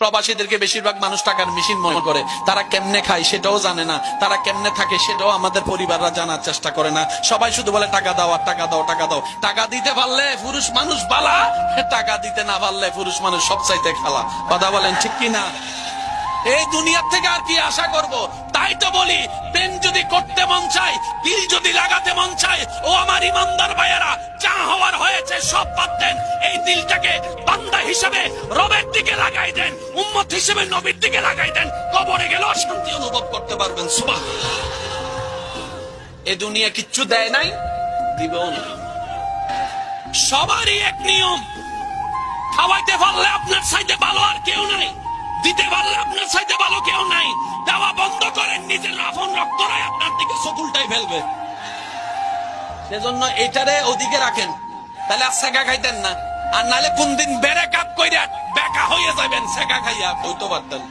প্রবাসীদেরকে বেশিরভাগ মানুষ টাকার মেশিন মনে করে। তারা কেমনে খায় সেটাও জানে না, তারা কেমনে থাকে সেটাও আমাদের পরিবাররা জানার চেষ্টা করে না। সবাই শুধু বলে টাকা দাও আর টাকা দাও, টাকা দাও। টাকা দিতে পারলে পুরুষ মানুষ বালা, টাকা দিতে না পারলে পুরুষ মানুষ সবচাইতে খালা। কথা বলেন ঠিক কিনা? এই দুনিয়ার থেকে আর কি আশা করব? তাই তো বলি, প্রেম যদি করতে মন চায়, দিল যদি লাগাতে মন চায়, ও আমার ইমানদার ভাইয়েরা, যা হওয়ার হয়েছে সব বাদ দেন। এই দিলটাকে বান্দা হিসেবে রবের দিকে লাগাই দেন, উম্মত হিসেবে নবীর দিকে লাগাই দেন। কবরে গেলেও শান্তি অনুভব করতে পারবেন। সুবহানাল্লাহ। এ দুনিয়া কিচ্ছু দেয় নাই, দিবেও না। সবারই এক নিয়ম, খাওয়াইতে পারলে আপনার চাইতে ভালো আর কেউ নাই, দিতে পারলে আপনার চাইতে ভালো কেউ নাই। দেওয়া বন্ধ করেন, নিজের আপন রক্তরাই আপনার দিকে চকুলটাই ফেলবে। সেজন্য এটারে ওদিকে রাখেন, তাহলে আর সেকা খাইতেন না। আর নাহলে কোন দিন বেড়ে কাপ কইরা বেকা হয়ে যাবেন সেকা খাইয়া, হইতে পারতেন।